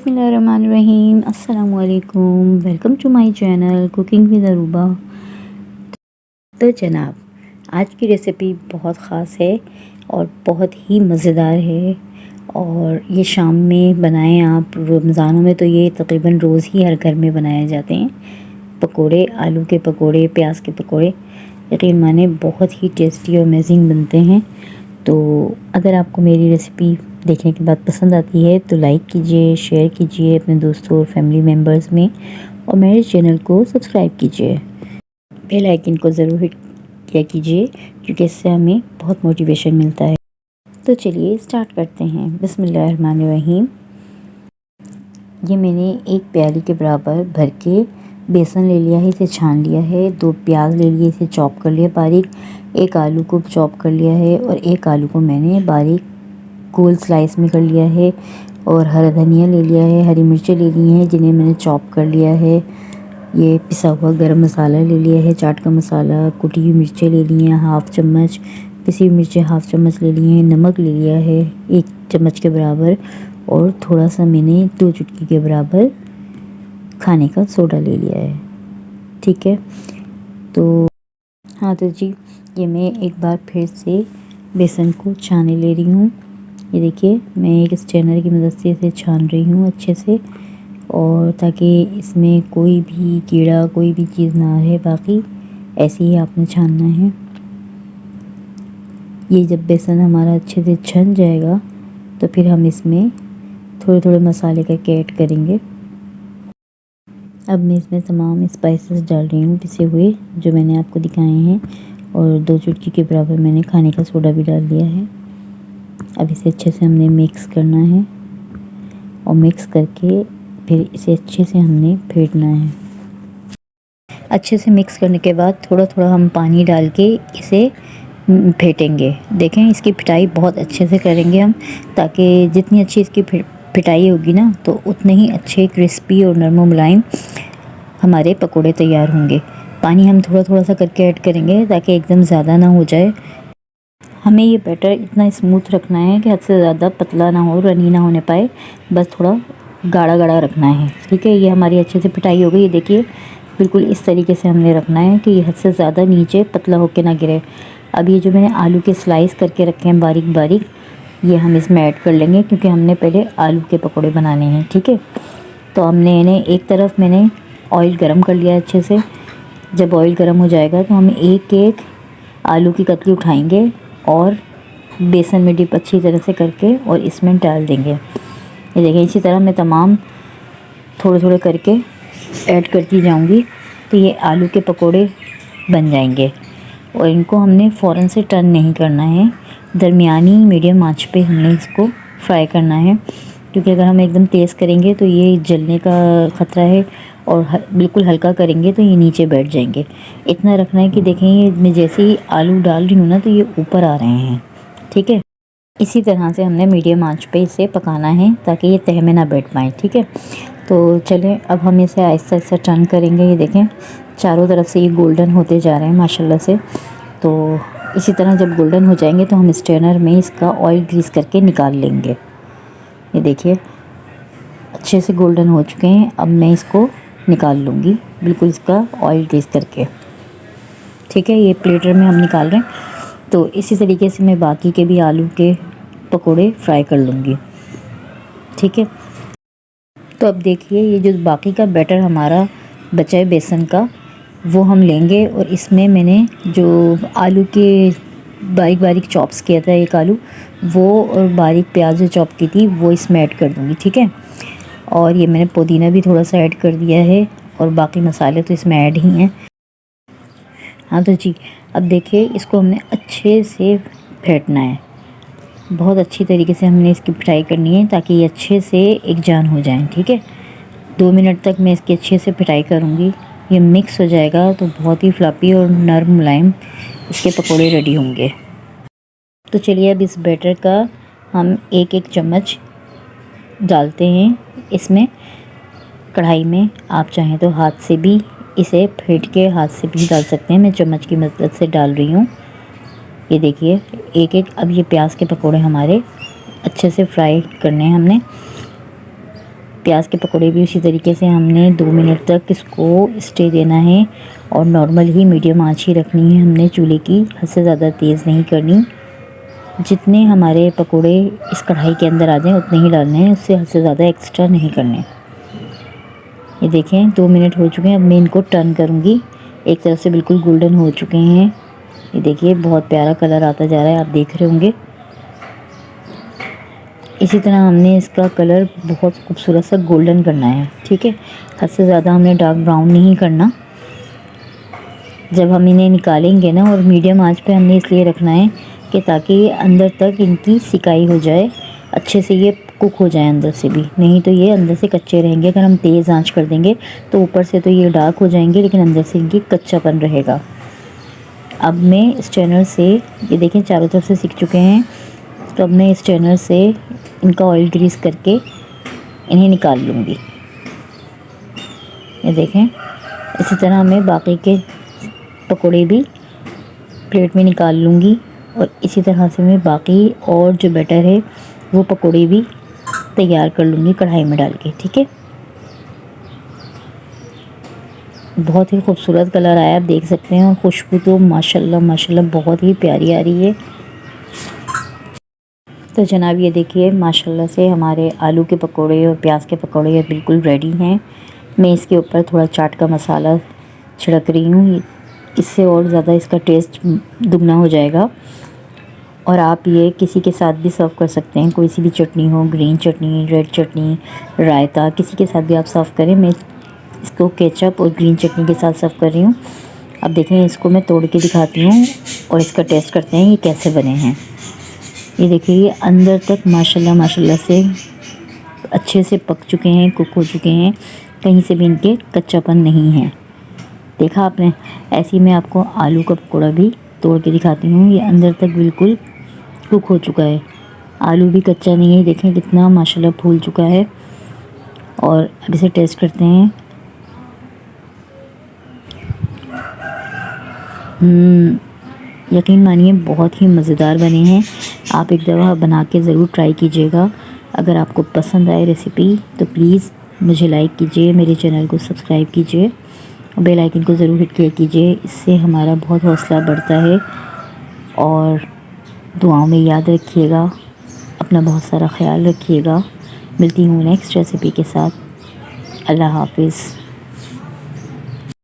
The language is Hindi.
बिस्मिल्लाहिर्रहमानिर्रहीम। अस्सलाम वालेकुम। Welcome to my channel cooking with Aruba. तो जनाब, आज की रेसिपी बहुत ख़ास है और बहुत ही मज़ेदार है और ये शाम में बनाएं आप। रमज़ानों में तो ये तकरीबन रोज़ ही हर घर में बनाए जाते हैं। पकोड़े, आलू के पकोड़े, प्याज के पकोड़े, यकीन माने बहुत ही टेस्टी और अमेजिंग बनते हैं। तो अगर आपको मेरी रेसिपी देखने के बाद पसंद आती है तो लाइक कीजिए, शेयर कीजिए अपने दोस्तों और फैमिली मेम्बर्स में, और मेरे चैनल को सब्सक्राइब कीजिए। बेल आइकन को ज़रूर हिट किया कीजिए क्योंकि इससे हमें बहुत मोटिवेशन मिलता है। तो चलिए स्टार्ट करते हैं। बिस्मिल्लाहिर्रहमानिर्रहीम। ये मैंने एक प्याली के बराबर भर के बेसन ले लिया है, इसे छान लिया है। 2 प्याज ले लिए, इसे चॉप कर लिया बारीक। एक आलू को चॉप कर लिया है और एक आलू को मैंने बारीक गोल स्लाइस में कर लिया है। और हरा धनिया ले लिया है, हरी मिर्चें ले ली हैं जिन्हें मैंने चॉप कर लिया है। ये पिसा हुआ गरम मसाला ले लिया है, चाट का मसाला, कुटी हुई मिर्चें ले ली हैं हाफ़ चम्मच, पिसी हुई मिर्चें हाफ़ चम्मच ले ली हैं, नमक ले लिया है 1 चम्मच के बराबर, और थोड़ा सा मैंने 2 चुटकी के बराबर खाने का सोडा ले लिया है। ठीक है, तो हाँ तो जी, ये मैं एक बार फिर से बेसन को छाने ले रही हूँ। ये देखिए, मैं एक स्ट्रेनर की मदद से इसे छान रही हूँ अच्छे से, और ताकि इसमें कोई भी कीड़ा, कोई भी चीज़ ना रहे। बाकी ऐसे ही आपने छानना है। ये जब बेसन हमारा अच्छे से छन जाएगा तो फिर हम इसमें थोड़े थोड़े मसाले करके ऐड करेंगे। अब मैं इसमें तमाम स्पाइसेस डाल रही हूँ पिसे हुए जो मैंने आपको दिखाए हैं, और 2 चुटकी के बराबर मैंने खाने का सोडा भी डाल दिया है। अब इसे अच्छे से हमने मिक्स करना है और मिक्स करके फिर इसे अच्छे से हमने फेंटना है। अच्छे से मिक्स करने के बाद थोड़ा थोड़ा हम पानी डाल के इसे फेंटेंगे। देखें, इसकी पिटाई बहुत अच्छे से करेंगे हम, ताकि जितनी अच्छी इसकी पिटाई होगी ना तो उतने ही अच्छे क्रिस्पी और नरम मुलायम हमारे पकोड़े तैयार होंगे। पानी हम थोड़ा थोड़ा सा करके ऐड करेंगे ताकि एकदम ज़्यादा ना हो जाए। हमें ये बैटर इतना स्मूथ रखना है कि हद से ज़्यादा पतला ना हो, रनी ना होने पाए, बस थोड़ा गाढ़ा गाढ़ा रखना है। ठीक है, ये हमारी अच्छे से पिटाई हो गई। ये देखिए, बिल्कुल इस तरीके से हमने रखना है कि ये हद से ज़्यादा नीचे पतला होके ना गिरे। अब ये जो मैंने आलू के स्लाइस करके रखे हैं बारीक बारीक, ये हम इसमें ऐड कर लेंगे क्योंकि हमने पहले आलू के पकौड़े बनाने हैं। ठीक है, तो हमने इन्हें एक तरफ मैंने ऑयल गरम कर लिया अच्छे से। जब ऑयल गरम हो जाएगा तो हम एक एक आलू की कतली उठाएंगे और बेसन में डिप अच्छी तरह से करके और इसमें डाल देंगे। ये देखें, इसी तरह मैं तमाम थोड़े थोड़े करके ऐड करती जाऊंगी तो ये आलू के पकोड़े बन जाएंगे। और इनको हमने फ़ौरन से टर्न नहीं करना है, दरमियानी मीडियम आंच पे हमने इसको फ्राई करना है, क्योंकि अगर हम एकदम तेज़ करेंगे तो ये जलने का ख़तरा है, और बिल्कुल हल्का करेंगे तो ये नीचे बैठ जाएंगे। इतना रखना है कि देखें, ये मैं जैसे ही आलू डाल रही हूँ ना तो ये ऊपर आ रहे हैं। ठीक है, इसी तरह से हमने मीडियम आंच पे इसे पकाना है ताकि ये तह में ना बैठ पाए। ठीक है, तो चलें अब हम इसे आहिस्ता आहिस्ता टर्न करेंगे। ये देखें, चारों तरफ से ये गोल्डन होते जा रहे हैं माशाल्लाह से। तो इसी तरह जब गोल्डन हो जाएंगे तो हम स्ट्रेनर में इसका ऑयल ग्रीस करके निकाल लेंगे। ये देखिए, अच्छे से गोल्डन हो चुके हैं। अब मैं इसको निकाल लूँगी बिल्कुल इसका ऑयल ग्रीस करके। ठीक है, ये प्लेटर में हम निकाल रहे हैं। तो इसी तरीके से मैं बाकी के भी आलू के पकोड़े फ्राई कर लूँगी। ठीक है, तो अब देखिए, ये जो बाकी का बैटर हमारा बचा है बेसन का, वो हम लेंगे और इसमें मैंने जो आलू के बारीक बारीक चॉप्स किया था एक आलू, वो और बारीक प्याज जो चॉप की थी वो इसमें ऐड कर दूँगी। ठीक है, और ये मैंने पुदीना भी थोड़ा सा ऐड कर दिया है, और बाकी मसाले तो इसमें ऐड ही हैं। हाँ तो जी, अब देखिए, इसको हमने अच्छे से फेंटना है। बहुत अच्छी तरीके से हमने इसकी पिटाई करनी है ताकि ये अच्छे से एक जान हो जाएं। ठीक है, 2 मिनट तक मैं इसकी अच्छे से पिटाई करूँगी। ये मिक्स हो जाएगा तो बहुत ही फ्लफ़ी और नरम मुलायम इसके पकोड़े रेडी होंगे। तो चलिए, अब इस बैटर का हम एक एक चम्मच डालते हैं इसमें कढ़ाई में। आप चाहें तो हाथ से भी इसे फेंट के हाथ से भी डाल सकते हैं, मैं चम्मच की मदद से डाल रही हूँ। ये देखिए, एक एक। अब ये प्याज के पकोड़े हमारे अच्छे से फ्राई करने हैं हमने। प्याज के पकौड़े भी उसी तरीके से हमने 2 मिनट तक इसको स्टे देना है और नॉर्मल ही मीडियम आंच ही रखनी है हमने चूल्हे की, हद से ज़्यादा तेज़ नहीं करनी। जितने हमारे पकोड़े इस कढ़ाई के अंदर आ जाएं उतने ही डालने हैं, उससे हद से ज़्यादा एक्स्ट्रा नहीं करने। ये देखें 2 मिनट हो चुके हैं। अब मैं इनको टर्न करूँगी। एक तरफ से बिल्कुल गोल्डन हो चुके हैं। ये देखिए बहुत प्यारा कलर आता जा रहा है, आप देख रहे होंगे। इसी तरह हमने इसका कलर बहुत खूबसूरत सा गोल्डन करना है, ठीक है। हद से ज़्यादा हमने डार्क ब्राउन नहीं करना। जब हम इन्हें निकालेंगे ना, और मीडियम आंच पे हमने इसलिए रखना है कि ताकि अंदर तक इनकी सिकाई हो जाए, अच्छे से ये कुक हो जाए अंदर से भी, नहीं तो ये अंदर से कच्चे रहेंगे। अगर हम तेज़ आंच कर देंगे तो ऊपर से तो ये डार्क हो जाएंगे, लेकिन अंदर से इनकी कच्चापन रहेगा। अब मैं इस स्ट्रेनर से, ये देखें चारों तरफ से सिक चुके हैं, तो अब मैं इस स्ट्रेनर से इनका ऑयल ग्रीस करके इन्हें निकाल लूँगी। ये देखें इसी तरह मैं बाकी के पकोड़े भी प्लेट में निकाल लूँगी और इसी तरह से मैं बाकी और जो बैटर है वो पकोड़े भी तैयार कर लूँगी कढ़ाई में डाल के, ठीक है। बहुत ही खूबसूरत कलर आया, आप देख सकते हैं, और खुशबू तो माशाल्लाह माशाल्लाह बहुत ही प्यारी आ रही है। तो जनाब ये देखिए माशाल्लाह से हमारे आलू के पकोड़े और प्याज के पकोड़े बिल्कुल रेडी हैं। मैं इसके ऊपर थोड़ा चाट का मसाला छिड़क रही हूँ, इससे और ज़्यादा इसका टेस्ट दुगना हो जाएगा। और आप ये किसी के साथ भी सर्व कर सकते हैं, कोई सी भी चटनी हो, ग्रीन चटनी, रेड चटनी, रायता, किसी के साथ भी आप सर्व करें। मैं इसको केचप और ग्रीन चटनी के साथ सर्व कर रही हूँ। अब देखें इसको मैं तोड़ के दिखाती हूँ और इसका टेस्ट करते हैं ये कैसे बने हैं। ये देखिए ये अंदर तक माशाल्लाह माशाल्लाह से अच्छे से पक चुके हैं, कुक हो चुके हैं, कहीं से भी इनके कच्चापन नहीं है। देखा आपने। ऐसे ही मैं आपको आलू का पकौड़ा भी तोड़ के दिखाती हूँ। ये अंदर तक बिल्कुल कुक हो चुका है, आलू भी कच्चा नहीं है। देखें कितना माशाल्लाह फूल चुका है। और अब इसे टेस्ट करते हैं। यकीन मानिए बहुत ही मज़ेदार बने हैं। आप एक दफ़ा बना के ज़रूर ट्राई कीजिएगा। अगर आपको पसंद आए रेसिपी तो प्लीज़ मुझे लाइक कीजिए, मेरे चैनल को सब्सक्राइब कीजिए और बेल आइकन को ज़रूर हिट किया कीजिए, इससे हमारा बहुत हौसला बढ़ता है। और दुआओं में याद रखिएगा, अपना बहुत सारा ख्याल रखिएगा। मिलती हूँ नेक्स्ट रेसिपी के साथ। अल्लाह हाफ़िज़।